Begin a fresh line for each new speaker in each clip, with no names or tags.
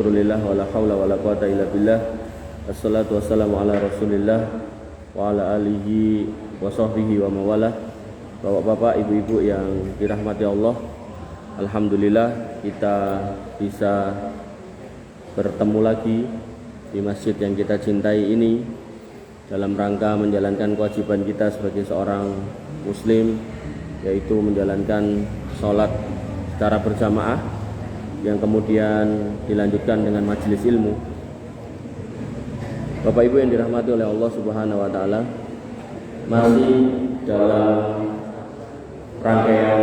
Alhamdulillah wala haula wala quwata illa billah. Wassalatu wassalamu ala Rasulillah wa ala alihi wa sahbihi wa mawalah. Bapak-bapak, ibu-ibu yang dirahmati Allah, alhamdulillah kita bisa bertemu lagi di masjid yang kita cintai ini dalam rangka menjalankan kewajiban kita sebagai seorang muslim, yaitu menjalankan sholat secara berjamaah yang kemudian dilanjutkan dengan majelis ilmu. Bapak Ibu yang dirahmati oleh Allah Subhanahu wa taala, masih dalam rangkaian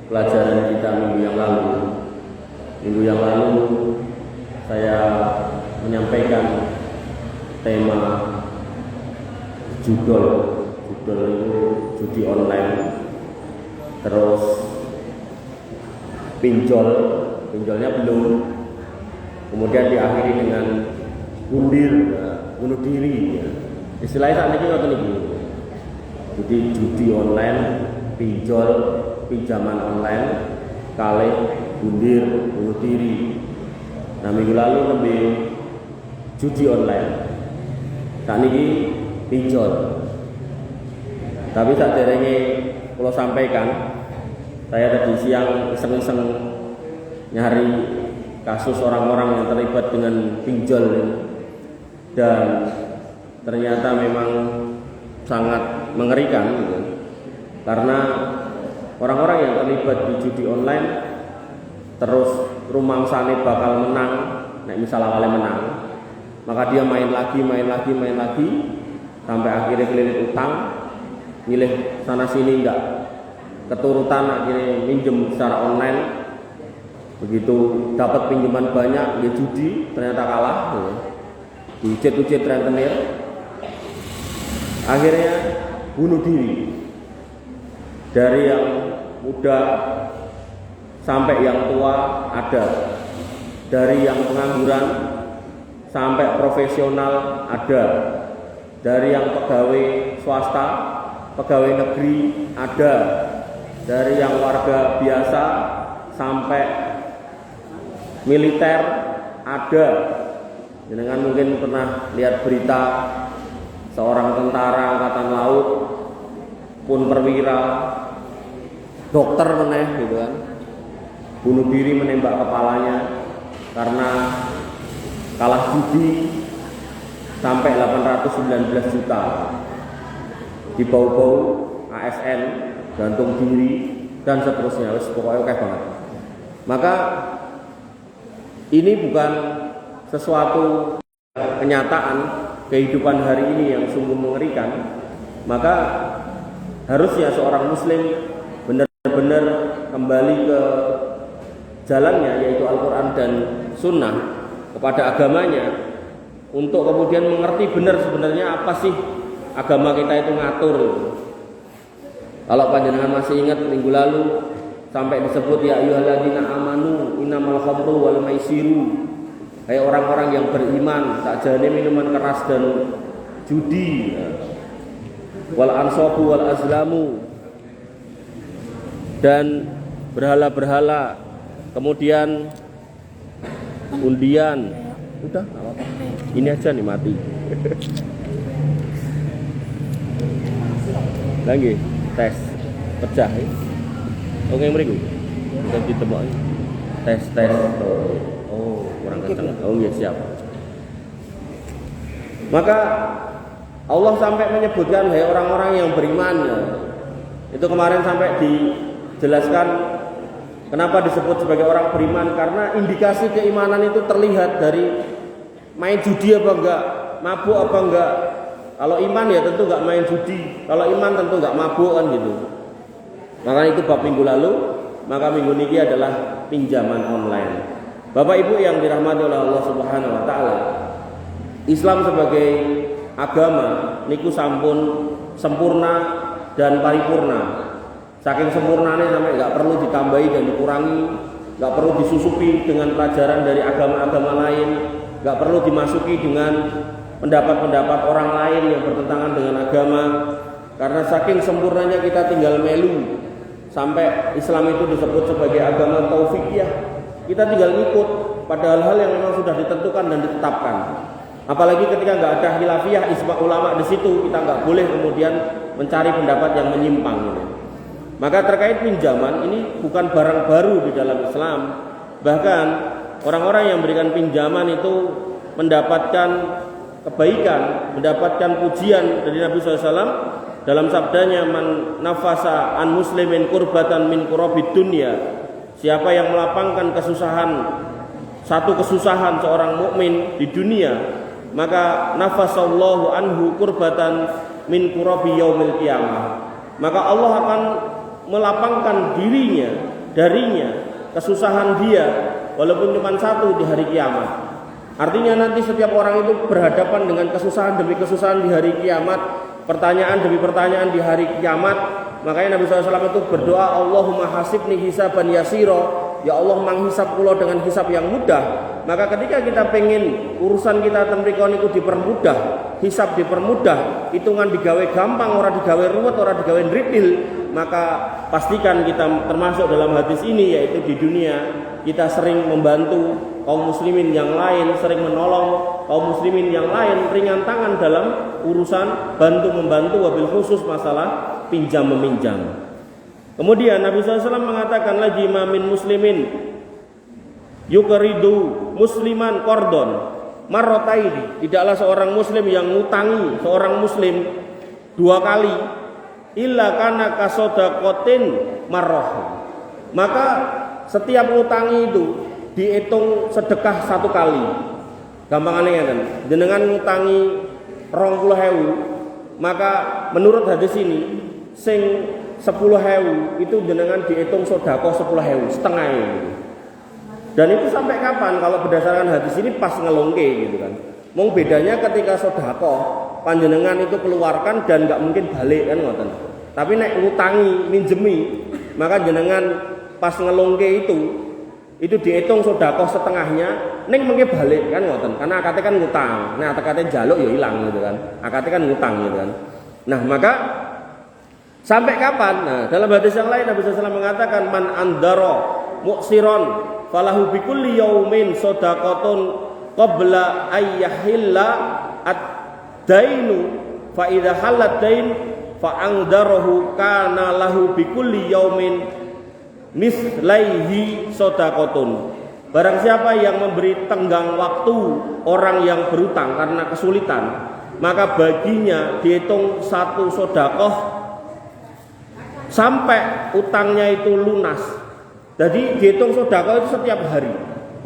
pelajaran kita minggu yang lalu. Minggu yang lalu saya menyampaikan tema judul itu judi online, terus pinjolnya belum, kemudian diakhiri dengan bunuh diri. Istilahnya saat ini ngoten iki. Jadi judi online, pinjol, pinjaman online, kalih, bunuh diri. Nah, minggu lalu lebih judi online, saat ini pinjol. Tapi saat derenge kalau sampaikan, saya tadi siang iseng-iseng nyari kasus orang-orang yang terlibat dengan pinjol ini, dan ternyata memang sangat mengerikan gitu. Karena orang-orang yang terlibat di judi online terus rumangsane bakal menang, misal awalnya menang, maka dia main lagi sampai akhirnya kelilit utang, milih sana sini enggak keturutan, akhirnya minjem secara online. Begitu dapat pinjaman banyak, dia judi, ternyata kalah, diujet-ujet rentenir, akhirnya bunuh diri. Dari yang muda sampai yang tua ada, dari yang pengangguran sampai profesional ada, dari yang pegawai swasta, pegawai negeri ada, dari yang warga biasa sampai militer ada. Jenengan mungkin pernah lihat berita seorang tentara angkatan laut pun perwira, dokter meneh gitu kan, bunuh diri menembak kepalanya karena kalah judi sampai 819 juta, dibau-bau ASN, gantung diri, dan seterusnya. Pokoknya oke banget. Maka ini bukan sesuatu kenyataan kehidupan hari ini yang sungguh mengerikan. Maka harusnya seorang muslim benar-benar kembali ke jalannya, yaitu Al-Quran dan Sunnah, kepada agamanya, untuk kemudian mengerti benar sebenarnya apa sih agama kita itu ngatur. Kalau panjenengan masih ingat minggu lalu sampai disebut ya ayyuhalladzina amanu innamal khamru wal maisiru, hai orang-orang yang beriman, sakjane minuman keras dan judi, wal ansabu wal azlamu, dan berhala-berhala, kemudian undian. Udah, ini aja nih mati. Lagi tes pecah ya. Oke, mriku. Kita ditemok. Tes. Oh, kurang kencang. Oh, iya siap. Maka Allah sampai menyebutkan hai orang-orang yang beriman ya. Itu kemarin sampai dijelaskan kenapa disebut sebagai orang beriman, karena indikasi keimanan itu terlihat dari main judi apa enggak, mabuk apa enggak. Kalau iman ya tentu enggak main judi, kalau iman tentu enggak mabuk kan gitu. Maka itu bab minggu lalu. Maka minggu ini adalah pinjaman online. Bapak Ibu yang dirahmati oleh Allah Subhanahu wa taala, Islam sebagai agama niku sampun sempurna dan paripurna. Saking sempurnanya sampai nggak perlu ditambahi dan dikurangi, nggak perlu disusupi dengan pelajaran dari agama-agama lain, nggak perlu dimasuki dengan pendapat-pendapat orang lain yang bertentangan dengan agama. Karena saking sempurnanya kita tinggal melu. Sampai Islam itu disebut sebagai agama taufikiyah. Kita tinggal ikut. pada hal-hal yang memang sudah ditentukan dan ditetapkan. Apalagi ketika nggak ada khilafiyah ijma ulama di situ, kita nggak boleh kemudian mencari pendapat yang menyimpang gitu. Maka terkait pinjaman ini bukan barang baru di dalam Islam. Bahkan orang-orang yang memberikan pinjaman itu mendapatkan kebaikan, mendapatkan pujian dari Nabi SAW dalam sabdanya, man nafasa an muslimin kurbatan min kurabid dunya. Siapa yang melapangkan satu kesusahan seorang mukmin di dunia, maka nafasallahu anhu kurbatan min kurabi yaumil qiyamah. Maka Allah akan melapangkan darinya kesusahan dia walaupun cuma satu di hari kiamat. Artinya nanti setiap orang itu berhadapan dengan kesusahan demi kesusahan di hari kiamat, pertanyaan demi pertanyaan di hari kiamat. Makanya Nabi SAW itu berdoa, Allahumma hasibni hisaban yasiro, ya Allah menghisab kula dengan hisab yang mudah. Maka ketika kita pengen urusan kita temrikon itu dipermudah, hisab dipermudah, hitungan digawe gampang, orang digawe ruwet, orang digawe ndritil, maka pastikan kita termasuk dalam hadis ini, yaitu di dunia kita sering membantu kaum muslimin yang lain, sering menolong kaum muslimin yang lain, ringan tangan dalam urusan bantu-membantu, wabil khusus masalah pinjam-meminjam. Kemudian Nabi SAW mengatakan lagi, mamin muslimin yukridu musliman kordon marrotaini, tidaklah seorang muslim yang ngutangi seorang muslim 2 kali, illa kana kasodakotin marroh, maka setiap ngutangi itu dihitung sedekah 1 kali. Gampangannya kan, jenengan ngutangi 20.000, maka menurut hadis ini sing 10.000 itu jenengan dihitung sedekah 10.000 setengah gitu. Dan itu sampai kapan? Kalau berdasarkan hadis ini pas ngelongke gitu kan. Mau bedanya ketika sedekah panjenengan itu keluarkan dan nggak mungkin balik kan ngoten. Tapi nek ngutangi minjemi, maka jenengan pas ngelongke itu dihitung sedekah setengahnya, ning mengke balik kan ngoten. Karena akate kan ngutang. Nah, akate njaluk ya ilang gitu kan. Akate kan ngutang gitu kan. Nah, maka sampai kapan? Nah, dalam hadis yang lain Nabi SAW mengatakan, man andaro muksiron falahu bikulli yaumin shadaqatun qabla ayyahilla ad-dainu fa idza halad dain fa angdarahu kana lahu bikulli yaumin mislaihi shadaqatun. Barang siapa yang memberi tenggang waktu orang yang berutang karena kesulitan, maka baginya dihitung 1 sedekah sampai utangnya itu lunas. Jadi dihitung sedekah itu setiap hari.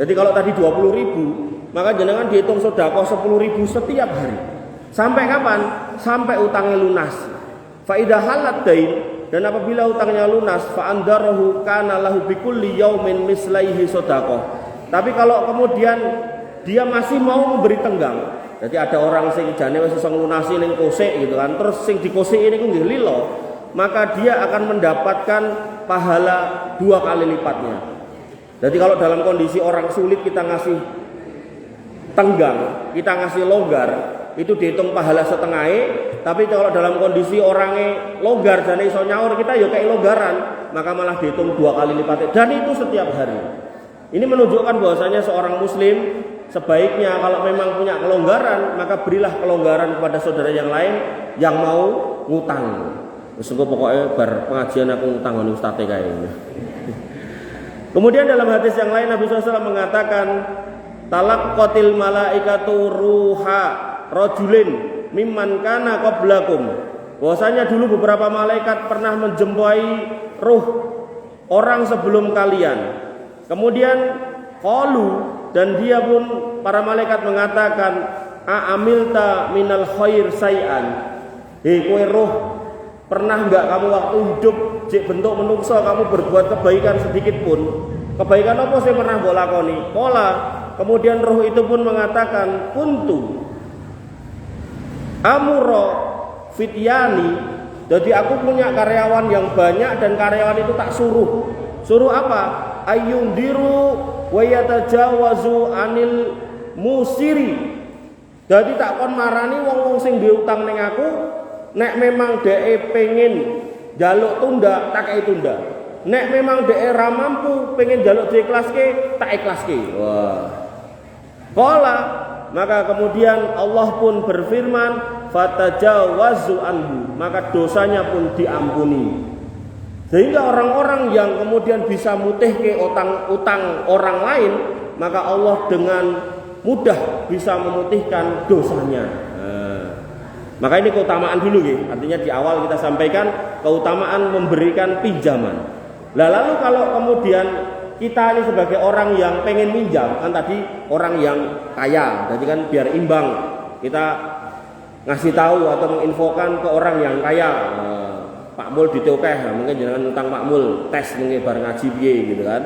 Jadi kalau tadi 20.000, maka jenengan dihitung sedekah 10.000 setiap hari. Sampai kapan? Sampai utangnya lunas. Fa idza halat dain, dan apabila utangnya lunas, fa andarahu kana lahu bikulli yaumin mislaihi sedekah. Tapi kalau kemudian dia masih mau memberi tenggang, jadi ada orang sing jane wis iso nglunasi ning kosek gitu kan, terus sing dikoseki niku nggih lilo, maka dia akan mendapatkan pahala 2 kali lipatnya. Jadi kalau dalam kondisi orang sulit kita ngasih tenggang, kita ngasih longgar, itu dihitung pahala setengahnya. Tapi kalau dalam kondisi orangnya longgar dan iso nyaur, kita ya kayak longgaran, maka malah dihitung 2 kali lipatnya. Dan itu setiap hari. Ini menunjukkan bahwasanya seorang muslim sebaiknya kalau memang punya kelonggaran, maka berilah kelonggaran kepada saudara yang lain yang mau ngutang. Sungguh pokoknya bar pengajian aku ngutang ngene ustaz kayaknya. Kemudian dalam hadis yang lain Nabi SAW mengatakan, talaqqatil malaikatu ruha rajulin mimman kana qablakum. Bahwasanya dulu beberapa malaikat pernah menjumpai ruh orang sebelum kalian. Kemudian qalu, dan dia pun para malaikat mengatakan, a'amilta minal khair say'an. Hei kowe ruh, pernah enggak kamu waktu hidup cek bentuk menungso kamu berbuat kebaikan sedikit pun? Kebaikan apa sih pernah mbok lakoni? Pola. Kemudian roh itu pun mengatakan, kuntu amuro fityani. Jadi aku punya karyawan yang banyak dan karyawan itu tak suruh. Suruh apa? Ayyundiru wa yatajawazu anil musiri. Jadi tak kon marani wong-wong sing diutang ning aku, nek memang dhek pengen njaluk tunda, tak kei tunda. nek memang daerah mampu pengen jaluk diikhlaske, tak ikhlaske. Wah. Qala, maka kemudian Allah pun berfirman, fatajawazu anhu, maka dosanya pun diampuni. Sehingga orang-orang yang kemudian bisa mutihke utang orang lain, maka Allah dengan mudah bisa memutihkan dosanya. Maka ini keutamaan dulu ya. Artinya di awal kita sampaikan keutamaan memberikan pinjaman. Lah lalu kalau kemudian kita ini sebagai orang yang pengen minjam, kan tadi orang yang kaya, jadi kan biar imbang kita ngasih tahu atau menginfokan ke orang yang kaya. Pak Mul ditokeh, mungkin jangan utang Pak Mul tes mungkin bareng ngaji piye gitu kan.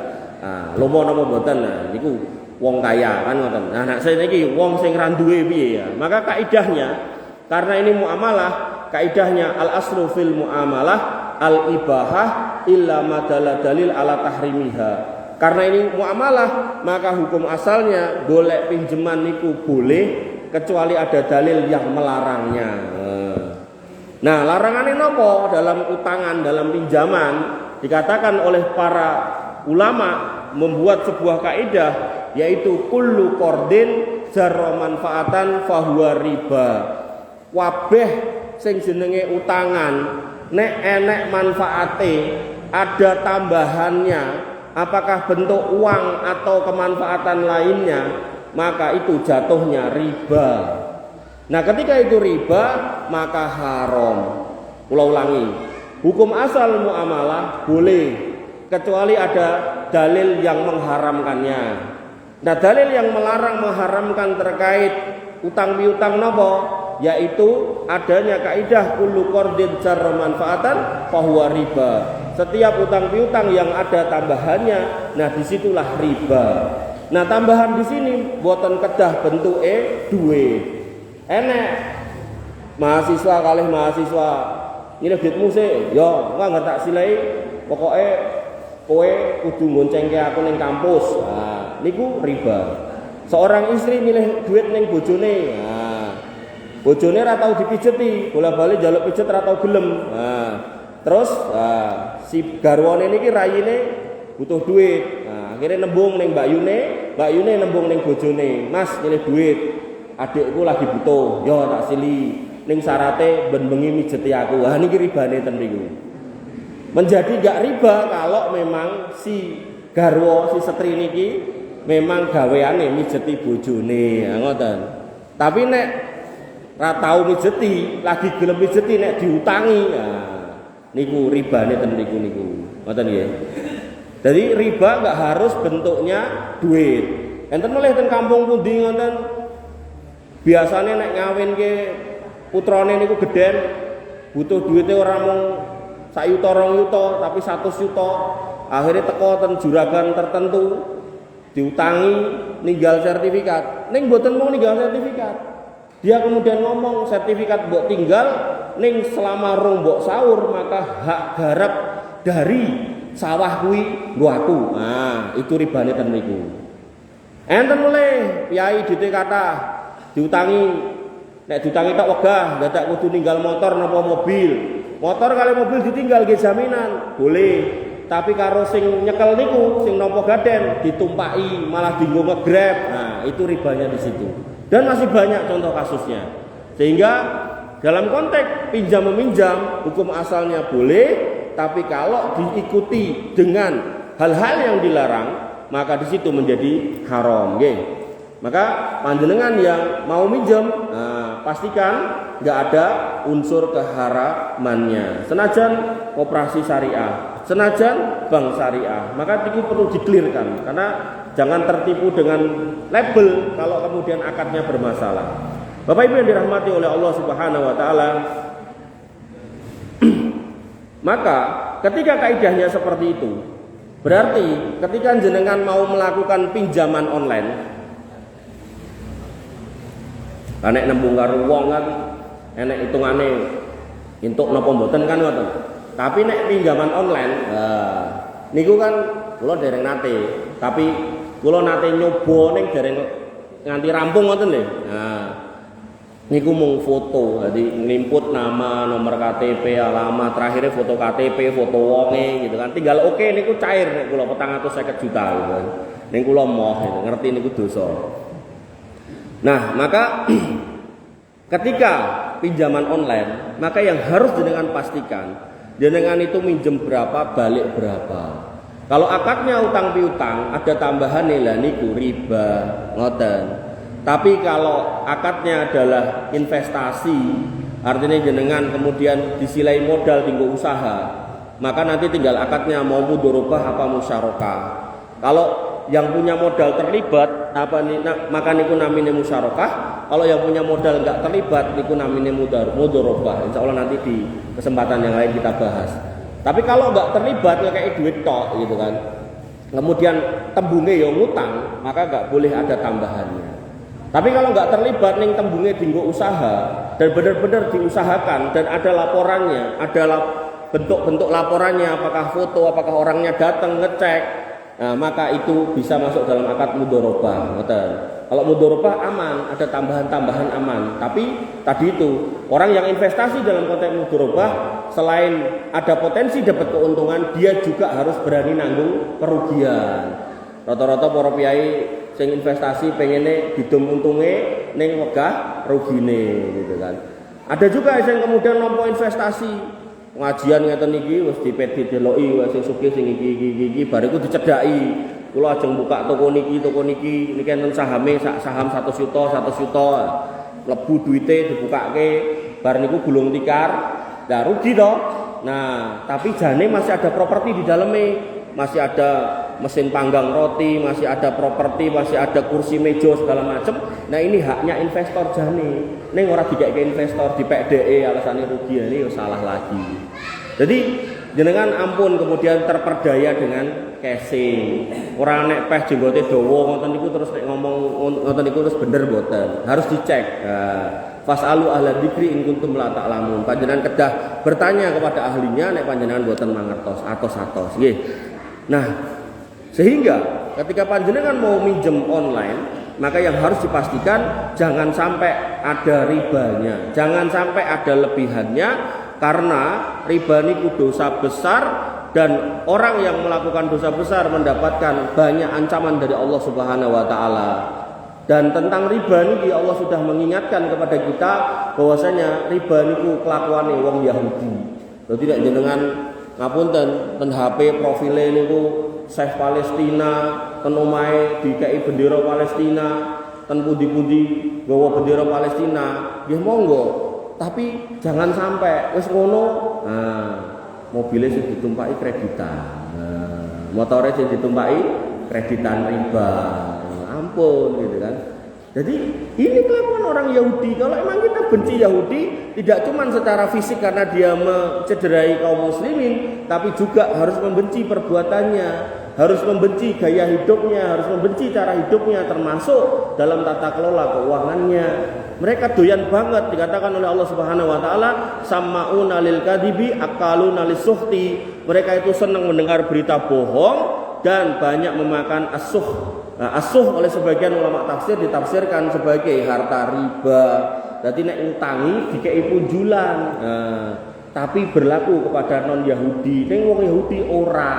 Lomo napa mboten, nah niku wong kaya kan ngoten. Nah nek saya niki wong sing ra duwe piye ya. Maka kaidahnya karena ini muamalah, kaidahnya al aslu fil muamalah al ibahah illa madalla dalil ala tahrimiha. Karena ini muamalah, maka hukum asalnya golek pinjaman niku boleh kecuali ada dalil yang melarangnya. Nah, larangannya nopo dalam utangan, dalam pinjaman dikatakan oleh para ulama membuat sebuah kaidah yaitu kullu qardin jarra manfaatan fahuwa riba. Wabeh sing jenenge utangan nek enek manfaate, ada tambahannya, apakah bentuk uang atau kemanfaatan lainnya, maka itu jatuhnya riba. Nah, ketika itu riba, maka haram. Ulang ulangi, hukum asal muamalah boleh kecuali ada dalil yang mengharamkannya. Nah, dalil yang melarang mengharamkan terkait utang piutang nopo, yaitu adanya kaidah kullu qardin jarra manfaatan fahuwa riba. Setiap utang piutang yang ada tambahannya, nah disitulah riba. Nah, tambahan di sini boten kedah bentuke duit. Enek mahasiswa kalih mahasiswa ini duitmu sih, yo enggak tak silai, pokoknya kowe kudu ngoncengke aku ning kampus. Nah, niku riba. Seorang istri milih duit ning bojone. Nah, bojone ora tau dipijeti, bola-bali njaluk pijet ora tau gelem. Nah, terus si garwane niki rayine butuh duit. Nah, akhirnya nembung ning Mbak Yune nembung ning bojone. Mas, milih duit. Adikku lagi butuh, yo tak sili. Ning syarate ben bengi mijeti aku. Wah niki ribane ten niku. Menjadi gak riba kalau memang si garwa si setri niki memang gaweane mijeti bojone, ngoten. Tapi nek ra tau mijeti, lagi gelem mijeti nek diutangi, niku ribane ten niku. Ngoten nggih. Jadi riba enggak harus bentuknya duit. Enten melih ten kampung pundi ngoten. Biasane nek ngawinke putrane niku gedhen, butuh duite ora mung sak yuta rong yuta, tapi 100 yuta. Akhirnya teko ten juragan tertentu diutangi ninggal sertifikat. Ning mboten mung ninggal sertifikat. Dia kemudian ngomong sertifikat mbok tinggal ning selama rong mbok sahur, maka hak garap dari sawah kuwi nggo aku. Nah, itu ribane ten niku. Enten mulai piyai dite kathah diutangi, nek diutangi tok wegah, dadak kudu ninggal motor napa mobil. Motor kali mobil ditinggal nggih jaminan, boleh. Tapi karo sing nyekel niku, sing nampa gaden ditumpaki, malah dienggo nge-Grab. Nah, itu ribanya di situ. Dan masih banyak contoh kasusnya. Sehingga dalam konteks pinjam meminjam, hukum asalnya boleh, tapi kalau diikuti dengan hal-hal yang dilarang, maka di situ menjadi haram, nggih. Maka panjenengan yang mau minjem, pastikan nggak ada unsur keharamannya. Senajan koperasi syariah, senajan bank syariah, maka itu perlu diklirkan. Karena jangan tertipu dengan label kalau kemudian akadnya bermasalah. Bapak Ibu yang dirahmati oleh Allah Subhanahu Wa Taala, maka ketika kaidahnya seperti itu, berarti ketika jenengan mau melakukan pinjaman online, enek nembung karo wong kan enek hitungane entuk napa mboten kan ngoten. Tapi nek pinjaman online niku kan kula dereng nate, tapi kula nate nyoba ning dereng nganti rampung ngoten lho. Nah, niku mung foto, jadi nglimput nama, nomor KTP, alamat, terakhirnya foto KTP, foto wonge gitu kan. Tinggal oke niku cair nek kula 450 juta gitu kan. Ning kula moh gitu, ngerti niku dosa. Nah, maka ketika pinjaman online, maka yang harus jenengan pastikan, jenengan itu minjem berapa, balik berapa. Kalau akadnya utang piutang, ada tambahan nilai niku riba, ngoten. Tapi kalau akadnya adalah investasi, artinya jenengan kemudian disilai modal tinggal usaha, maka nanti tinggal akadnya mau mudharabah apa musyarakah. Kalau yang punya modal terlibat, maka niku namine musyarakah. Kalau yang punya modal enggak terlibat, niku namine mudharabah. Insya Allah nanti di kesempatan yang lain kita bahas. Tapi kalau enggak terlibat kayak duit tok gitu kan, kemudian tembunge ya ngutang, maka enggak boleh ada tambahannya. Tapi kalau nggak terlibat ning tembunge dinggo usaha dan benar-benar diusahakan dan ada laporannya, ada bentuk-bentuk laporannya, apakah foto, apakah orangnya datang ngecek, nah, maka itu bisa masuk dalam akad mudharabah. Kalau mudharabah aman, ada tambahan-tambahan aman. Tapi tadi itu orang yang investasi dalam konteks mudharabah, selain ada potensi dapat keuntungan, dia juga harus berani nanggung kerugian. Rata-rata para piyai sing investasi pengene didum untunge ning wegah rugine gitu kan. Ada juga sing kemudian nampa investasi pengajian ngeten iki wis dipedi deloki wis sing sugih sing iki bariku dicedhaki. Kula ajeng buka toko niki enten sahame sak saham 100 juta lebu duite dibukake bar niku gulung tikar. Lah rugi to. Nah, tapi jane masih ada properti di dalamnya. Masih ada mesin panggang roti, masih ada properti, masih ada kursi meja segala macam. Nah ini haknya investor jane. Ning ora dikeke investor dipekdeke alasane rugi ini ya salah lagi. Jadi jenengan ampun kemudian terperdaya dengan casing. Ora nek peh jenggote dawa ngoten niku terus nek ngomong ngoten niku terus bener mboten. Harus dicek. Fasalu ahla dzikri in kuntum la ta'lamun. Panjenengan kedah bertanya kepada ahlinya nek panjenengan mboten mangertos atos-atos. Nggih. Nah, sehingga ketika panjenengan mau minjem online, maka yang harus dipastikan jangan sampai ada ribanya, jangan sampai ada lebihannya, karena riba niku dosa besar dan orang yang melakukan dosa besar mendapatkan banyak ancaman dari Allah Subhanahu wa taala. Dan tentang riba niki Allah sudah mengingatkan kepada kita bahwasanya riba niku kelakuane wong Yahudi. Jadi tidak jenengan ngapunten ten HP profile niku Syekh Palestina, ten omahe dikei bendera Palestina, ten pundi-pundi nggawa bendera Palestina, nggih monggo. Tapi jangan sampai wis ngono, nah mobilnya sing ditumpaki kreditan. Nah, motore sing ditumpaki kreditan riba. Ampun gitu kan. Jadi ini kelakuan orang Yahudi. Kalau emang kita benci Yahudi, tidak cuma secara fisik karena dia mencederai kaum muslimin, tapi juga harus membenci perbuatannya, harus membenci gaya hidupnya, harus membenci cara hidupnya, termasuk dalam tata kelola keuangannya. Mereka doyan banget, dikatakan oleh Allah Subhanahu wa taala, sama'una lil kadibi akaluna lisuhti. Mereka itu senang mendengar berita bohong dan banyak memakan asuh. Nah, asuh oleh sebagian ulama tafsir ditafsirkan sebagai harta riba. Jadi nek utangi dikei punjulan. Nah, tapi berlaku kepada non Yahudi. Ning wong Yahudi ora.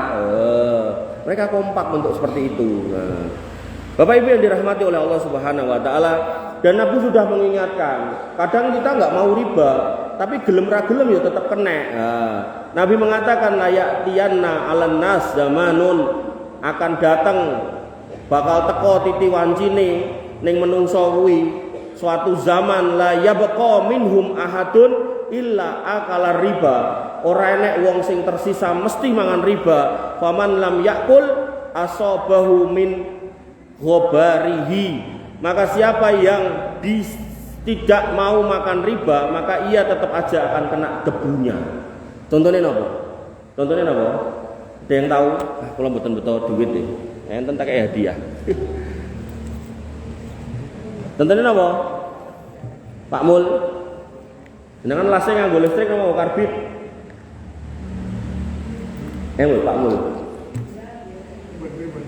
Mereka kompak untuk seperti itu. Nah, Bapak Ibu yang dirahmati oleh Allah Subhanahu wa taala, dan Nabi sudah mengingatkan, kadang kita enggak mau riba, tapi gelem ra gelem ya tetap kena. Nah, Nabi mengatakan layak tiyanna 'alan nas zamanun, akan datang bakal teko titi wancine ning menungso kuwi suatu zaman la yabqa minhum ahadun illa akala riba. Ora enek wong sing tersisa mesti mangan riba. Faman lam yakul asabahu min ghabarihi. Maka siapa yang tidak mau makan riba, maka ia tetap aja akan kena debunya. Contohnya apa? Contohnya apa? Ada yang tahu? Kalau betul-betul duit deh. Enten tak kayak hadiah. Tentunya apa? Pak Mul. Jangan lasnya nganggo listrik mau karbit. Pak Mul.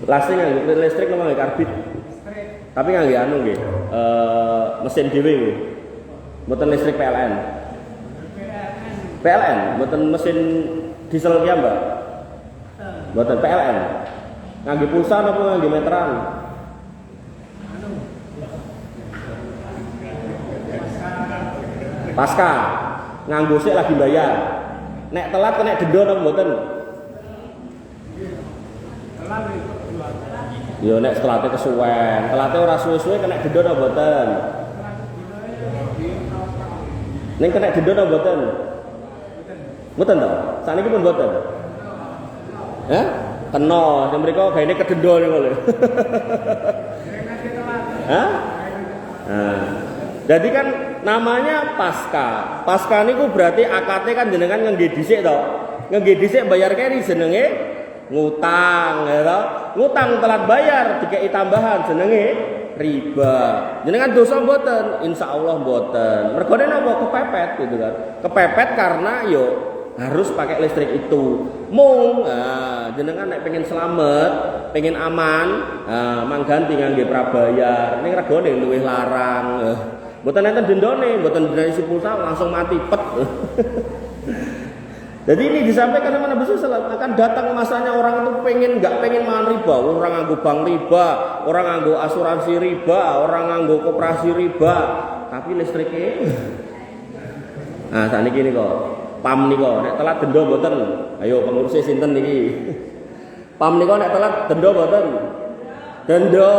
Lasnya nganggo listrik mau karbit. Tapi nganggo anu nggih. Mesin dhewe nggih. Mboten listrik PLN. PLN, mboten mesin diesel ya, Mbak. Mboten PLN. Ngangge pulsa apa ngangge meteran? Pasca. Nganggo sik lagi bayar. Nek telat kena denda napa mboten? Yo nek telate kesuwen, telate ora suwe-suwe kena denda napa mboten? Ning kena denda napa mboten? Mboten to? Saniki pun mboten. Hah? Kena, sing mriko gaene kedenda niku lho. Hah? Nah. Jadi kan namanya pasca. Pasca niku berarti akate kan jenengan ngangge dhisik to. Ngangge dhisik bayar keri jenenge ngutang, ya to. Ngutang telat bayar dikei tambahan jenenge riba. Jenengan dosa mboten? Insyaallah mboten. Mergone napa kepepet gitu kan. Kepepet karena yo harus pakai listrik itu. Mung jenengan nek pengen selamat, pengen aman, mangganti ngangge prabayar. Ning regane luwih larang. Mboten enten dendane, mboten dendane si pulsa langsung mati pet. Jadi ini disampaikan sama Nabi SAW, akan datang masanya orang itu nggak pengen makan riba, orang nganggo bank riba, orang nganggo asuransi riba, orang nganggo koperasi riba, tapi listriknya, nah saat ini kok, pam nih kok, nek telat denda mboten, ayo pengurusnya sinten niki, pam nih kok nek telat denda mboten, denda,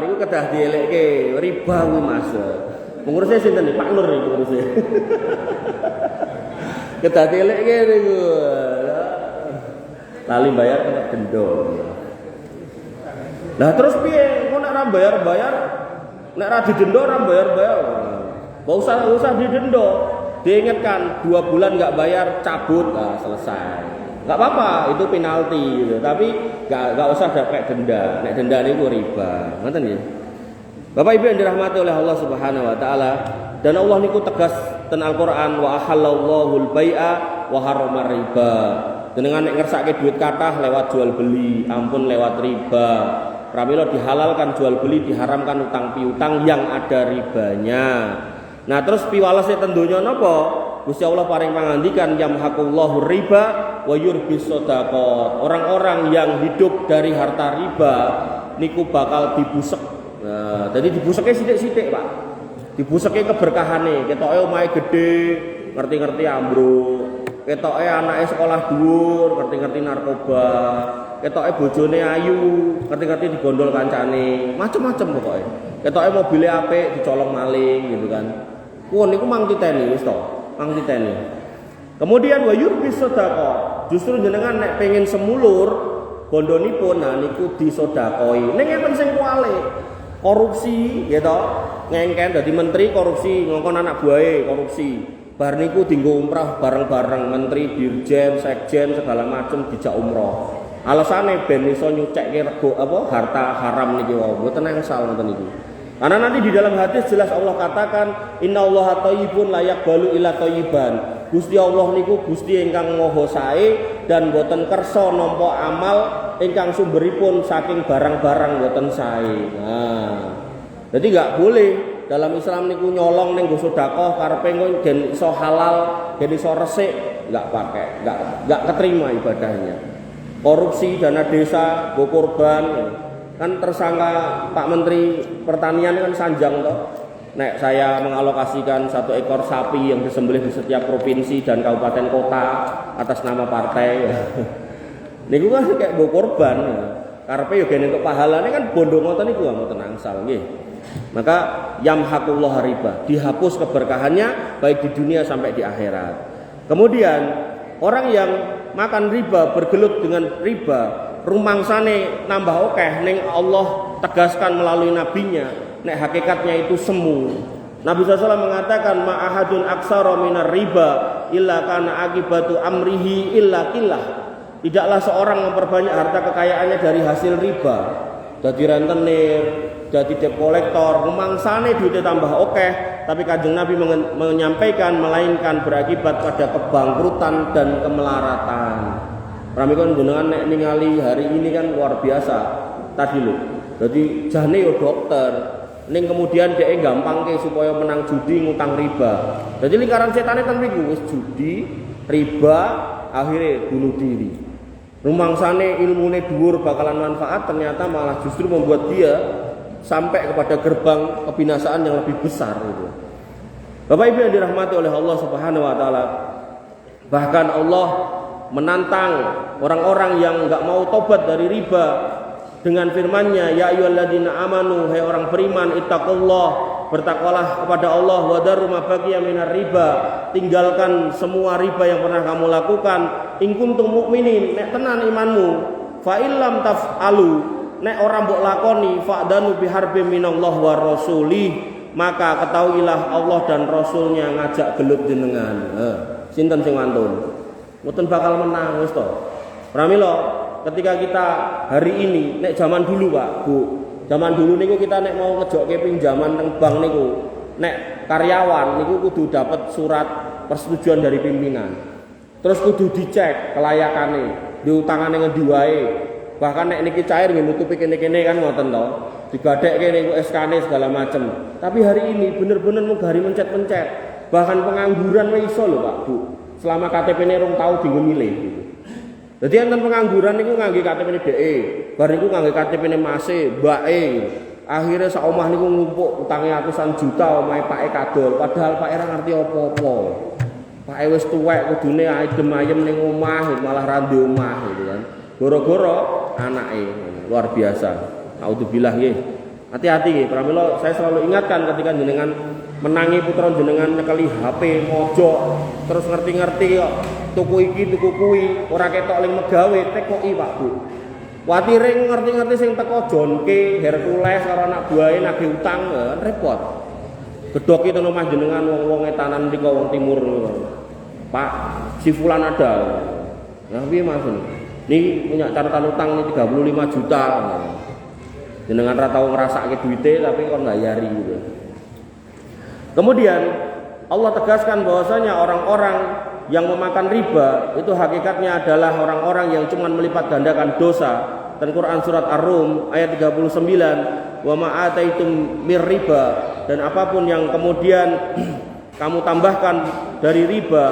niku kedah dielekke riba kuwi Mas. Pengurusnya sinten nih, Pak Nur nih pengurusnya. Kedah dielekke niku. Lali bayar kena denda. Lah terus piye? Kok nek ora bayar-bayar, nek ora didenda ora bayar-bayar. Enggak usah didenda. Diingatkan 2 bulan enggak bayar cabut, nah, selesai. Enggak apa-apa, itu penalti gitu. Tapi enggak usah pakai denda. Nek denda niku riba. Ngoten nggih. Bapak Ibu yang dirahmati oleh Allah Subhanahu wa taala, dan Allah niku tegas ten Al-Qur'an, wa ahallallahu al-bai'a wa harrama riba. Jenengan nek ngersake duit kathah lewat jual beli, ampun lewat riba. Pramila dihalalkan jual beli, diharamkan utang piutang yang ada ribanya. Nah, terus piwalese ten donya napa? Gusti Allah paring pangandikan yamhaqullahu riba wa yurbis shadaqat. Orang-orang yang hidup dari harta riba niku bakal dibusek. Nah, jadi dibuseknya sithik-sithik, Pak. Dibuseknya keberkahane, ketoke omahe gedhe, ngerti-ngerti ambruk. Ketoke anake sekolah dhuwur, ngerti-ngerti narkoba. Ketoke bojone ayu, ngerti-ngerti digondol kancane, macem-macem pokoke. Ketoke mobile apik dicolong maling gitu kan. Kuwi niku mang titeni wis to, mang titeni. Kemudian wa yurbis sedekah. Justru jenengan nek pengen semulur bondonipun nah niku disodakoi. Ning enten sing kuwale. Korupsi gitu, ngengken dadi menteri korupsi, ngongkon anak buahe korupsi. Bar niku dienggo umrah bareng-bareng menteri, dirjen, sekjen segala macam dijak umroh. Alasane ben iso nyucekke rego apa harta haram niki wae. Mboten engsal ngoten niku. Karena nanti di dalam hadis jelas Allah katakan innallaha thayyibun la yaqbalu illa thayyiban. Gusti Allah niku Gusti ingkang maha sae dan boten kersa nampa amal ingkang sumberipun saking barang-barang boten sae. Nah, jadi enggak boleh dalam Islam niku nyolong ning nggo sedekah karepe gen iso halal, gen iso resik, enggak pakai, enggak keterima ibadahnya. Korupsi dana desa, go korban. Kan tersangka Pak Menteri Pertanian kan sanjang toh. Nek saya mengalokasikan 1 ekor sapi yang disembelih di setiap provinsi dan kabupaten kota atas nama partai. Niku kan kayak go korban. Karepe yo gene entuk pahalane kan bondo ngoten niku mboten angsal nggih. Maka yamhaqullah riba, dihapus keberkahannya baik di dunia sampai di akhirat. Kemudian orang yang makan riba, bergelut dengan riba, rumangsane nambah akeh ning Allah tegaskan melalui nabinya. Nek hakikatnya itu semu. Nabi SAW mengatakan ma'ahadun aksara minar riba illa kana akibatu amrihi illa killah. Tidaklah seorang memperbanyak harta kekayaannya dari hasil riba. Jadi rentenir, jadi debt collector, rumangsane duitnya tambah akeh, tapi Kanjeng Nabi menyampaikan melainkan berakibat pada kebangkrutan dan kemelaratan. Pramila jenengan nek ningali hari ini kan luar biasa. Tadi lho. Jadi jane yo dokter ning kemudian dia gampang ke supaya menang judi ngutang riba. Jadi lingkaran setannya kan mriku wis judi, riba, akhirnya bunuh diri. Rumangsane ilmune dhuwur bakalan manfaat, ternyata malah justru membuat dia sampai kepada gerbang kebinasaan yang lebih besar gitu. Bapak Ibu yang dirahmati oleh Allah Subhanahu wa taala, bahkan Allah menantang orang-orang yang enggak mau tobat dari riba dengan firman-Nya, ya ayyuhalladzina amanu, hai orang beriman, ittaqullah, bertakwalah kepada Allah, wa daru ma baqiya minar riba, tinggalkan semua riba yang pernah kamu lakukan, in kuntum mukminin, nek tenan imanmu, fa illam taf'alu, nek orang mbok lakoni, fa'danu biharbin minallah wa rasulih, maka ketahuilah Allah dan Rasulnya ngajak gelut jenengan. Sinten sing wantun? Mboten bakal menang wis to. Pramila ketika kita hari ini, nek zaman dulu Pak, Bu, zaman dulu niku kita nek mau ngejokke pinjaman teng bank niku, nek karyawan niku kudu dapat surat persetujuan dari pimpinan. Terus kudu dicek kelayakane, diutangane ngendi wae. Bahkan nek niki cair nggih nutupi kene-kene kan ngoten to. Digadekke niku SK-ne segala macem. Tapi hari ini bener-bener munggari mencet-mencet. Bahkan pengangguran wae iso lho Pak, Bu. Selama KTP-ne rong tau dienggo milih gitu. Jadi enten pengangguran niku ngangge KTP-ne DE, bar niku ngangge KTP-ne mase, mbake. Akhire sak omah niku ngumpuk utange ratusan juta omahe pake kadol, padahal pake ora ngerti apa-apa. Pake wis tuwek kudune adem ayem ning omah, malah ra ndek omah gitu kan. Goro-goro anake luar biasa. Auzubillah nggih. Hati-hati nggih, pramila saya selalu ingatkan ketika jenengan menangi putra jenengan nyekeli HP mojok, terus ngerti-ngerti kok tuku iki tuku kuwi ora ketok ling megawe tekoki Pak Bu. Watire ngerti-ngerti sing teko Jonke, Hercules karo anak buahe nagih utang repot. Gedoki teng omah jenengan wong-wong etanan mriko wong timur. Pak, si fulan ada. Nah piye Mas? Niki punya catatan utang ini 35 juta. Jenengan ra tau ngrasake duite tapi kok mbayari gitu. Kemudian Allah tegaskan bahwasanya orang-orang yang memakan riba itu hakikatnya adalah orang-orang yang cuma melipat gandakan dosa. Dan Quran surat Ar-Rum ayat 39, wa ma ataitum mir riba, dan apapun yang kemudian kamu tambahkan dari riba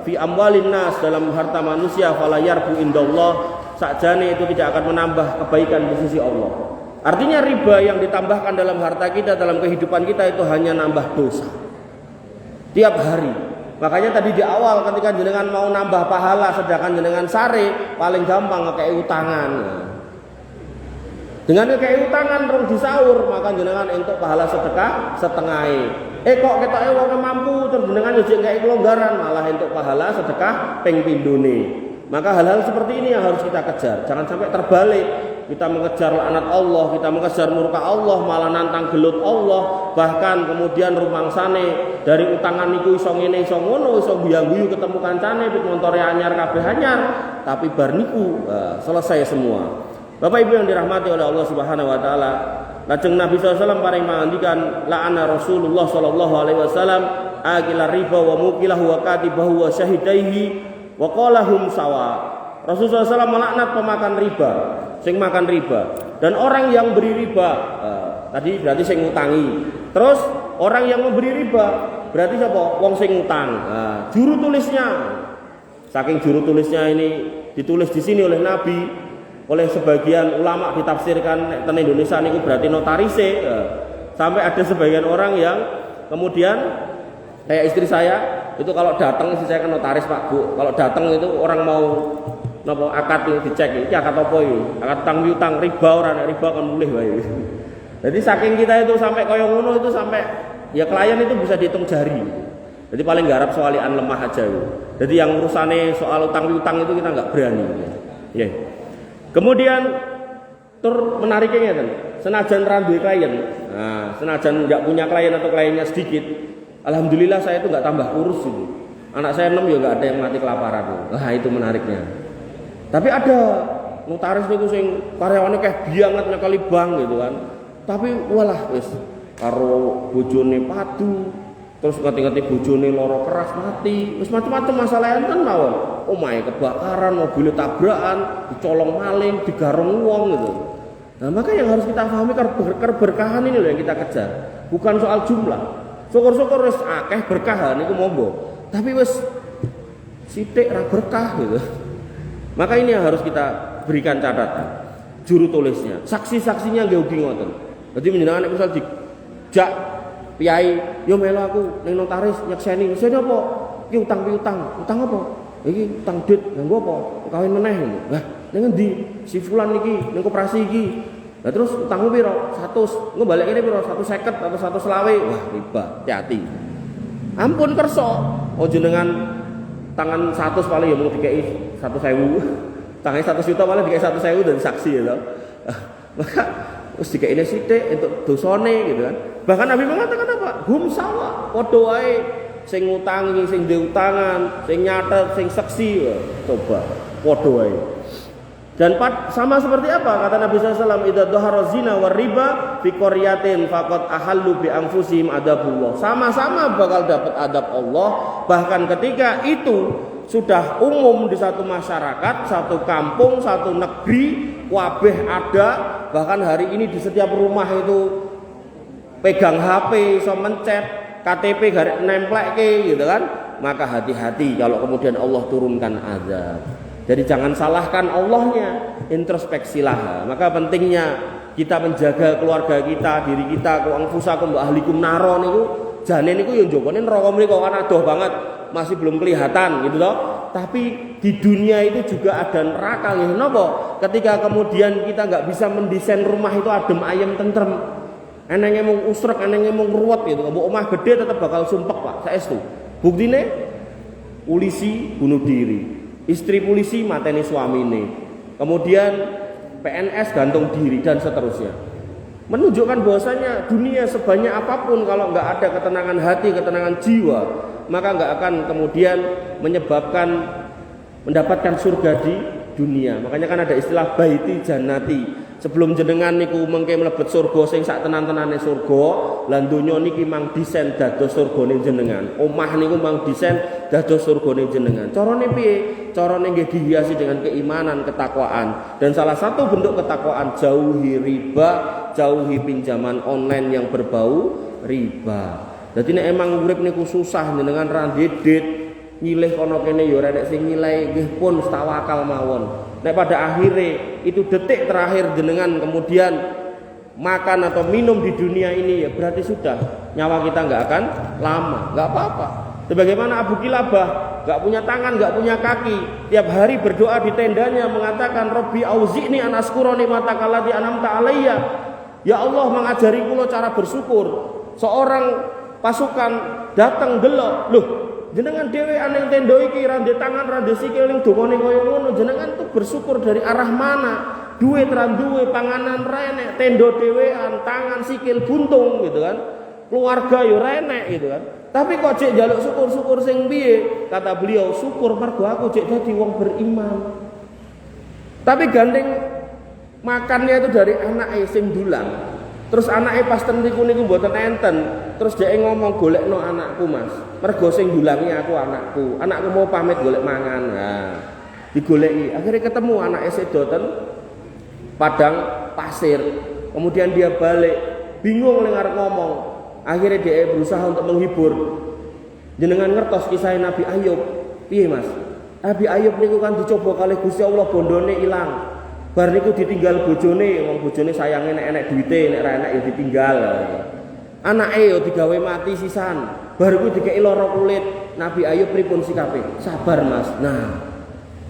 fi amwalin nas, dalam harta manusia, fala yarbu indallah, sakjane itu tidak akan menambah kebaikan di sisi Allah. Artinya riba yang ditambahkan dalam harta kita, dalam kehidupan kita itu hanya nambah dosa tiap hari. Makanya tadi di awal ketika jenengan mau nambah pahala sedangkan jenengan sare, paling gampang ngekei utangan. Dengan ngekei utangan rong disaur, maka jenengan entuk pahala sedekah setengahnya. Kok ketoke wong mampu terus jenengan yo ngekei kelonggaran, malah entuk pahala sedekah ping pindhone. Maka hal-hal seperti ini yang harus kita kejar. Jangan sampai terbalik. Kita mengejar laknat Allah, kita mengejar murka Allah, malah nantang gelut Allah. Bahkan kemudian rumangsane dari utangan niku iso ngene iso ngono, iso guyu-guyu ketemu kancane pit montore anyar kabeh anyar, tapi bar niku selesai semua. Bapak Ibu yang dirahmati oleh Allah Subhanahu wa taala, lajeng Nabi SAW paring mangandikan, la'ana Rasulullah sallallahu alaihi wasallam akila riba wa mukilahu wa katibahu wa syahidaihi wa qalahum sawa. Rasulullah SAW melaknat pemakan riba, sing makan riba, dan orang yang beri riba. Tadi berarti sing ngutangi. Terus orang yang memberi riba berarti siapa? Wong sing ngutang. Juru tulisnya, saking juru tulisnya ini ditulis di sini oleh Nabi, oleh sebagian ulama ditafsirkan ten Indonesia niku berarti notarise. Sampai ada sebagian orang yang kemudian kayak istri saya itu kalau datang, istri saya kan notaris Pak Bu. Kalau datang itu orang mau napa akad itu dicek, iki akad apa iki? Akad utang piutang riba ora, nek riba kon mulih wae. Jadi saking kita itu sampai kaya ngono itu sampai ya klien itu bisa dihitung jari. Jadi paling garap soalian lemah aja itu. Jadi yang urusane soal utang piutang itu kita enggak berani. Ya. Kemudian tur menariknya kan, senajan ra duwe klien. Nah, senajan enggak punya klien atau kliennya sedikit, alhamdulillah saya itu enggak tambah kurus itu. Anak saya 6 ya enggak ada yang mati kelaparan. Nah, itu menariknya. Tapi ada notaris niku sing karyawane kayak bianget nyekali bank gitu kan. Tapi walah wis karo bojone padu, terus ngerti-ngerti bojone lara keras mati, wis macam-macam masalah enten mawon. Omahe kebakaran, mobil tabrakan, dicolong maling, digarong wong gitu. Nah, maka yang harus kita pahami keberkahan ini loh yang kita kejar, bukan soal jumlah. Syukur-syukur wis akeh berkah niku monggo, tapi wis sithik ra berkah gitu. Maka ini yang harus kita berikan catatan. Juru tulisnya, saksi-saksinya nggih ugi ngoten. Dadi menjenengan nek misal dijak piyai, yo melu aku ning notaris nyekseni. Nyekseni apa? Iki utang piutang. Utang apa? Iki utang dit, nganggo apa? Kawin meneh. Lah, ning endi? Si fulan iki ning koperasi iki. Lah terus utangmu piro? 100. Engko balik kene piro? 150 atau 120. Wah, riba. Hati-hati. Ampun kersa. Oh jenengan tangan 100 paling ya mau dikei 100.000. Tangan 100 juta malah dikei 100.000 dari saksi ya toh. Maka wis dikei sithik entuk dosane gitu kan. Bahkan Nabi mengatakan apa? Hum sawa, padha wae sing ngutangi, sing ndek utangan, sing nyatet, sing saksi. Coba padha wae. Dan sama seperti apa kata Nabi SAW, idza dhahara zina war riba fi qaryatin faqad ahallu bi anfusihim adabullah. Sama-sama bakal dapat adab Allah, bahkan ketika itu sudah umum di satu masyarakat, satu kampung, satu negeri, wabeh ada, bahkan hari ini di setiap rumah itu pegang HP, iso mencet, KTP garis nemplekke gitu kan. Maka hati-hati kalau kemudian Allah turunkan azab. Jadi jangan salahkan Allahnya, introspeksilah. Maka pentingnya kita menjaga keluarga kita, diri kita, ku anfusakum wa ahlikum naro niku, jane niku yo njogone neraka mriku kan adoh banget, masih belum kelihatan gitu loh. Tapi di dunia itu juga ada neraka nggih napa? Ketika kemudian kita enggak bisa mendesain rumah itu adem ayem tentrem. Enenge mung usrek, enenge mung ruwet gitu. Mbok omah gede tetap bakal sumpek, Pak. Saestu. Buktine polisi bunuh diri. Istri polisi mateni suamine, kemudian PNS gantung diri dan seterusnya. Menunjukkan bahwasanya dunia sebanyak apapun kalau nggak ada ketenangan hati, ketenangan jiwa, maka nggak akan kemudian menyebabkan mendapatkan surga di dunia. Makanya kan ada istilah baiti jannati. Sebelum jenengan niku mengke mlebet surga sing sak tenan-tenane surga, lan donya niki mang desain dados surgane jenengan. Omah niku mang desain dados surgane jenengan. Carane piye? Carane nggih dihiasi dengan keimanan, ketakwaan. Dan salah satu bentuk ketakwaan jauhi riba, jauhi pinjaman online yang berbau riba. Dadi nek emang urip niku susah jenengan ra ndedit, nyilih kono kene ya ora nek sing nyilih nggih pun tawakal mawon. Nek pada akhirnya itu detik terakhir jenengan kemudian makan atau minum di dunia ini ya berarti sudah nyawa kita nggak akan lama, nggak apa-apa. Sebagaimana Abu Kilabah nggak punya tangan, nggak punya kaki, tiap hari berdoa di tendanya mengatakan Robbi auzi'ni an askura ni'mataka allati an'amta alayya. Ya Allah mengajari kula cara bersyukur. Seorang pasukan datang delok, loh jenengan dhewean ning tenda iki ra ndek tangan ra ndek sikil ning dongane kaya ngono, jenengan tuh bersyukur dari arah mana? Duit ra duwe, panganan ra enek, tenda dhewean, tangan sikil buntung gitu kan. Keluarga yo ra enek gitu kan. Tapi kok cek njaluk syukur-syukur sing piye? Kata beliau, syukur mergo aku cek dadi wong beriman. Tapi gandeng makannya itu dari anake sing dulang. Terus anake pas ten niku mboten enten. Terus dhek ngomong golekno anakku, Mas. Mergo sing dulangi aku anakku. Anakku mau pamit golek mangan. Nah, digoleki. Akhirnya ketemu anake sedo ten padang pasir. Kemudian dia balik, bingung ning arep ngomong. Akhirnya dia berusaha untuk menghibur. Jenengan ngertos kisah Nabi Ayub. Piye, Mas? Nabi Ayub niku kan dicoba kalih Gusti Allah bondone ilang. Bar niku ditinggal bojone, wong bojone sayange nek enek duwite, nek ra enek ya ditinggal. Anake yo digawe mati sisan. Bar iku dikeki lara kulit. Nabi Ayub pripun sikape? Sabar, Mas. Nah,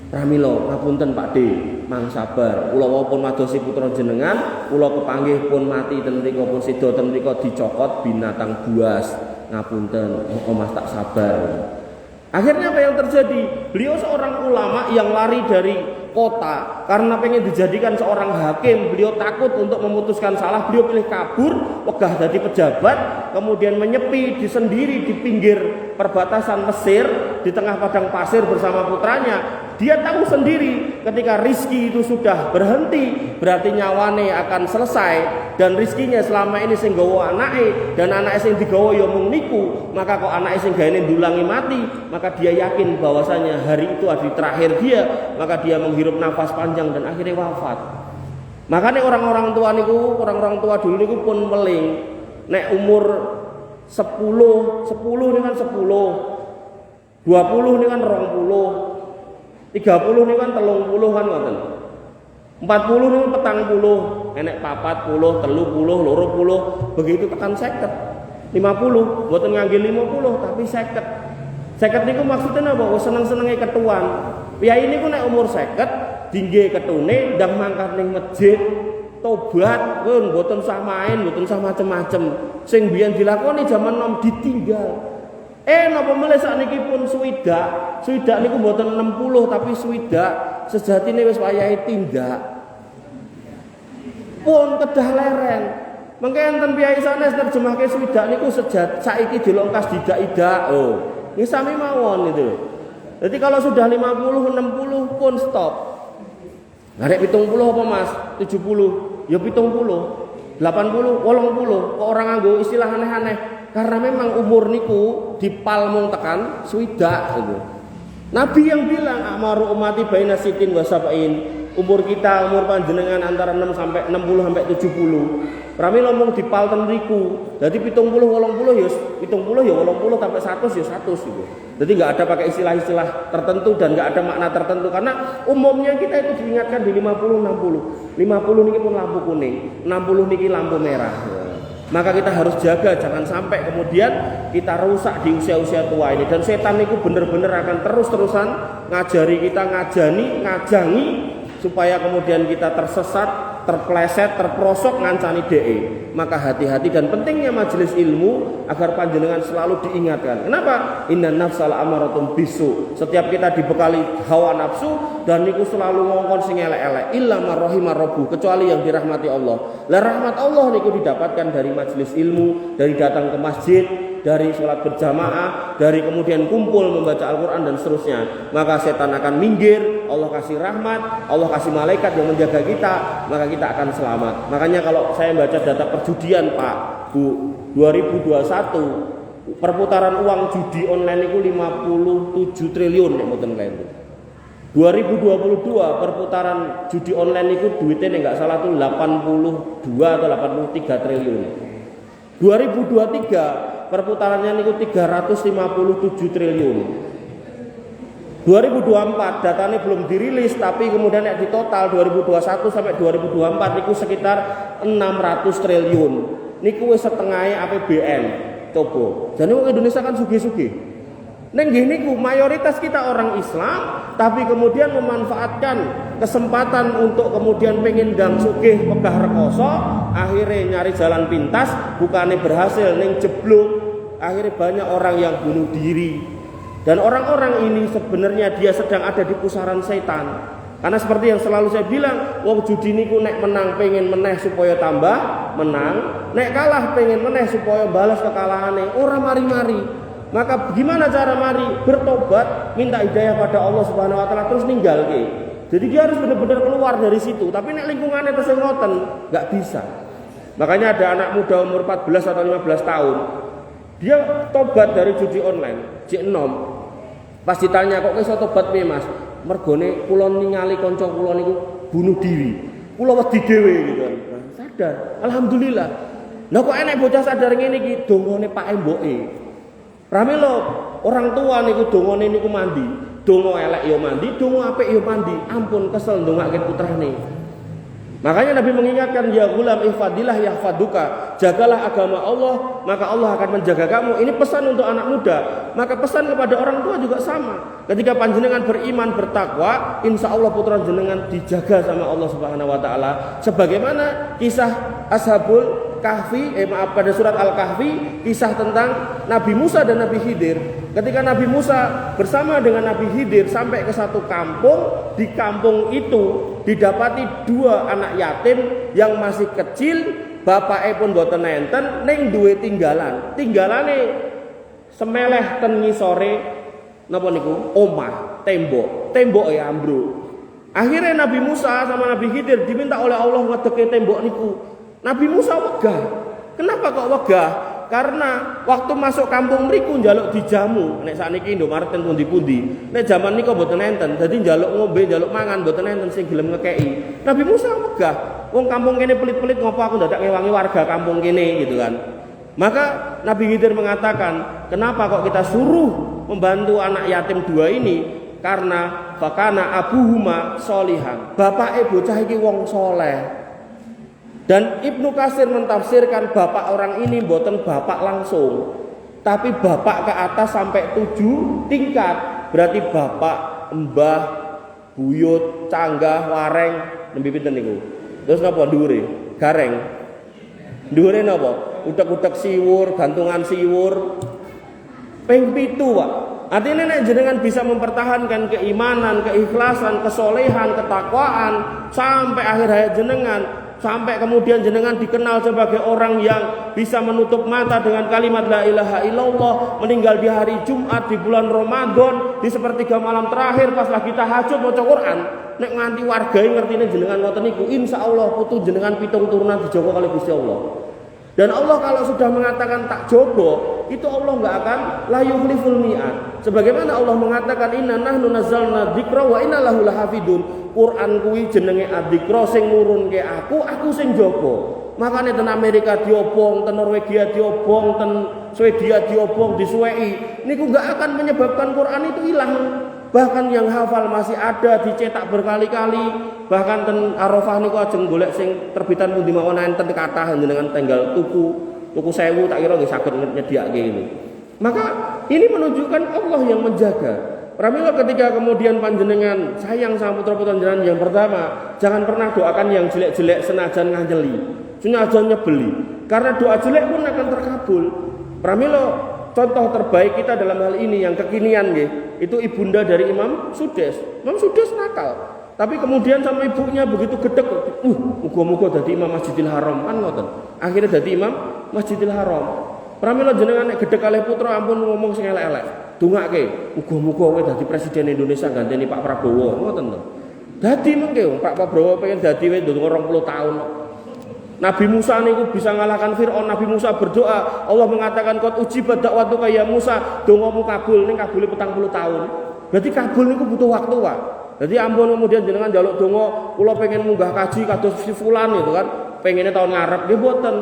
pramila ngapunten Pakde, mang sabar. Kula wau madosi putra jenengan, kula kepanggih pun mati ten mriku pun sida ten mriku dicokot binatang buas. Ngapunten, kok Mas tak sabar. Akhirnya apa yang terjadi? Beliau seorang ulama yang lari dari kota karena pengen dijadikan seorang hakim. Beliau takut untuk memutuskan salah. Beliau pilih kabur, wegah jadi pejabat, kemudian menyepi sendiri di pinggir perbatasan Mesir di tengah padang pasir bersama putranya. Dia tahu sendiri ketika rizki itu sudah berhenti, berarti nyawane akan selesai, dan rizkinya selama ini sing gawa anake dan anake sing digawa ya mung niku, maka kok anake sing gaene ndulangi mati, maka dia yakin bahwasanya hari itu hari terakhir dia, maka dia menghirup nafas panjang dan akhirnya wafat. Makanya orang-orang tua dulu niku pun meling. Nek umur 10 ini kan 10, 20 ini kan 20, 30 ini kan 30 kan ngoten. 40 ini petang puluh, enek 40, 30, 20, begitu tekan 50, 50, mboten ngangge 50 tapi 50. 50 niku maksudnya apa? Seneng-senenge ketuan. Piyai niku nek umur 50 dingge ketune ndang mangkat ning masjid, tobat, pun mboten usah main, mboten usah macem-macem. Sing biyen dilakoni zaman nom ditinggal. Napa melih sakniki pun swidak. Swidak niku mboten 60 tapi swidak sejatine wis wayahe tindak. Pun kedah lereng. Mengke enten piyai sanes nerjemahke swidak niku sejat saiki dilongkas didak-idak. Oh, ini sami mawon itu. Jadi kalau sudah 50 60 pun stop. Ngarep 70 apa Mas? 70. Ya 70. 80, 80, kok orang nganggo istilah aneh-aneh karena memang umur niku dipalmung tekan swidak gitu. Nabi yang bilang amaru umati baina sitin wa sab'in. Umur kita, umur panjenengan antara 60 sampai 70. Rami ngomong dipal ten riku. Jadi 70 80 ya 70 ya 80 sampai 100 ya 100 gitu. Jadi enggak ada pakai istilah-istilah tertentu dan enggak ada makna tertentu karena umumnya kita itu diingatkan di 50 60. 50 niki pun lampu kuning, 60 niki lampu merah. Maka kita harus jaga jangan sampai kemudian kita rusak di usia-usia tua ini dan setan niku bener-bener akan terus-terusan ngajari kita ngajangi supaya kemudian kita tersesat, terpleset, terprosok ngancani DE. Maka hati-hati dan pentingnya majelis ilmu agar panjenengan selalu diingatkan. Kenapa? Innan nafsal amaratum bisu. Setiap kita dibekali hawa nafsu dan niku selalu ngongkon sing elek-elek. Illa marrahimar rabbu, kecuali yang dirahmati Allah. Lah rahmat Allah niku didapatkan dari majelis ilmu, dari datang ke masjid, dari sholat berjamaah, dari kemudian kumpul membaca Al-Quran dan seterusnya. Maka setan akan minggir, Allah kasih rahmat, Allah kasih malaikat yang menjaga kita, maka kita akan selamat. Makanya kalau saya baca data perjudian Pak Bu 2021 perputaran uang judi online itu 57 triliun nek mboten klien. 2022 perputaran judi online itu duitnya enggak salah tuh 82 atau 83 triliun. 2023 perputarannya niku 357 triliun. 2024 datanya belum dirilis tapi kemudian yang di total 2021 sampai 2024 niku sekitar 600 triliun. Niku wis setengahnya APBN. Coba. Jadi wong Indonesia kan sugih-sugih. Neng gini ku mayoritas kita orang Islam tapi kemudian memanfaatkan kesempatan untuk kemudian pengen dang sugih pegah rekoso, akhirnya nyari jalan pintas, bukannya berhasil neng jeblok, akhirnya banyak orang yang bunuh diri. Dan orang-orang ini sebenarnya dia sedang ada di pusaran setan. Karena seperti yang selalu saya bilang, wong judi niku nek menang pengen meneh supaya tambah menang, nek kalah pengen meneh supaya balas kekalahane, ora mari-mari. Maka gimana cara mari? Bertobat, minta hidayah pada Allah Subhanahu wa taala terus ninggal ke. Jadi dia harus benar-benar keluar dari situ. Tapi nek lingkungannya terus ngoten, enggak bisa. Makanya ada anak muda umur 14 atau 15 tahun. Dia tobat dari judi online, jek enom. Pas ditanya kok iso tobat piye, Mas? Mergone kula ningali kanca kula niku bunuh diri. Kula wedi dhewe gitu. Nah, sadar. Alhamdulillah. Lah kok enek bocah sadar ngene iki dongane Pak Emboke. Rame lo orang tua niku dongane niku mandi. Donga elek ya mandi, donga apik ya mandi. Ampun kesel ndongake putrane. Makanya Nabi mengingatkan ya gulam ihfadillah yahfaduka. Jagalah agama Allah, maka Allah akan menjaga kamu. Ini pesan untuk anak muda. Maka pesan kepada orang tua juga sama. Ketika panjenengan beriman bertakwa, insya Allah putra jenengan dijaga sama Allah Subhanahu wa taala. Sebagaimana kisah Ashabul Kahfi, pada surat Al-Kahfi, kisah tentang Nabi Musa dan Nabi Khidir. Ketika Nabi Musa bersama dengan Nabi Khidir sampai ke satu kampung, di kampung itu didapati dua anak yatim yang masih kecil, bapaknya pun boten enten, ning duwe tinggalan. Tinggalane semeleh ten ngisore napa niku? Omah, tembok ya ambruk. Akhirnya Nabi Musa sama Nabi Khidir diminta oleh Allah ngedeke tembok niku. Nabi Musa wegah. Kenapa kok wegah? Karena waktu masuk kampung mriku njaluk dijamu. Nek sakniki Indomaret ten pundi-pundi. Nek jaman niku mboten enten. Dadi njaluk ngombe, njaluk mangan mboten enten sing gelem ngekeki. Nabi Musa wegah. Wong kampung kene pelit-pelit ngopo aku dadak ngewangi warga kampung kene gitu kan. Maka Nabi Khidir mengatakan, kenapa kok kita suruh membantu anak yatim dua ini? Karena fakana abuhuma solihan. Bapak bocah iki wong soleh. Dan Ibnu Katsir mentafsirkan bapak orang ini mboten bapak langsung, tapi bapak ke atas sampai 7 tingkat. Berarti bapak, mbah, buyut, canggah, wareng, nembe pinten niku. Terus napa dhuwure? Gareng. Dhuwure napa? Utek-utek siwur, gantungan siwur. Ping 7, Pak. Artinya nek jenengan bisa mempertahankan keimanan, keikhlasan, kesolehan, ketakwaan sampai akhir hayat jenengan, sampai kemudian jenengan dikenal sebagai orang yang bisa menutup mata dengan kalimat la ilaha illallah, meninggal di hari Jumat di bulan Ramadan di sepertiga malam terakhir pas lagi tahajud maca Quran, nek nganti warga ngertine jenengan ngoten niku, insyaallah putu jenengan pitung turunan dijogo kali Gusti Allah. Dan Allah kalau sudah mengatakan tak jogo, itu Allah enggak akan la yukhliful mi'ad. Sebagaimana Allah mengatakan inna nahnu nazzalna dzikra wa inna lahu lahafidun. Quran kuwi jenenge adzikra sing nurunke aku sing jogo. Makane ten Amerika diobong, ten Norwegia diobong, ten Swedia diobong, disuweki. Niku enggak akan menyebabkan Quran itu hilang. Bahkan yang hafal masih ada, dicetak berkali-kali. Bahkan ten Arafah niku ajeng golek sing terbitan pundi mawon enten kathah jenengan tenggal tuku 1000 tak kira nggih saged nyediake ini. Maka ini menunjukkan Allah yang menjaga. Pramila ketika kemudian panjenengan sayang sama putra-putra jenengan yang pertama, jangan pernah doakan yang jelek-jelek senajan ngajeli, senajan nyebeli. Karena doa jelek pun akan terkabul. Pramila contoh terbaik kita dalam hal ini yang kekinian nggih, itu ibunda dari Imam Sudes. Imam Sudes nakal. Tapi kemudian sama ibunya begitu gedek, muga-muga dadi Imam Masjidil Haram kan ngoten. Akhirnya dadi Imam Masjidil Haram. Pramila jenengan nek gedek kalih putra ampun ngomong sing elek-elek. Dongake, muga-muga kowe dadi presiden Indonesia ganteni Pak Prabowo, ngoten to. Dadi mengke Pak Prabowo pengen dadi wis 20 tahun. Nabi Musa niku bisa ngalahkan Firaun. Nabi Musa berdoa, Allah mengatakan qad ujibat da'watuka ya Musa, dongamu kabul ning kabule 40 tahun. Berarti kabul niku butuh waktu, Pak. Jadi ampun kemudian jenengan njaluk donga, kula pengen munggah kaji kados si fulan gitu kan. Pengennya tahun ngarep nggih mboten.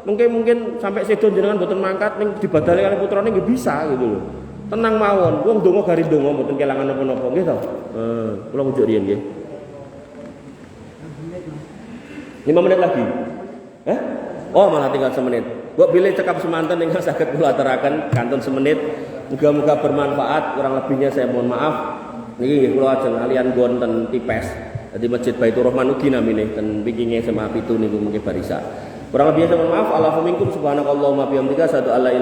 Mungkin sampai sedo jenengan mboten mangkat ning dibadali kali putrane nggih bisa gitu loh. Tenang mawon, wong donga gari donga mboten kelangan napa-napa nggih to. Kula ngunjuk riyen nggih. 5 menit lagi. Oh malah tinggal semenit. Mbok bilih cekap semanten ingkang saged kula aturaken kantun semenit. Muga-muga bermanfaat. Kurang lebihnya saya mohon maaf. Niki nggih kula ajeng alian nggon ten Tipes. Dadi Masjid Baitur Rahman ugi namine ten pinggire SMA 7 niku mungkin barisa. Kurang lebihnya saya mohon maaf. Alhamdulillah subhanakallahumma bihamdika asyhadu an la ilaha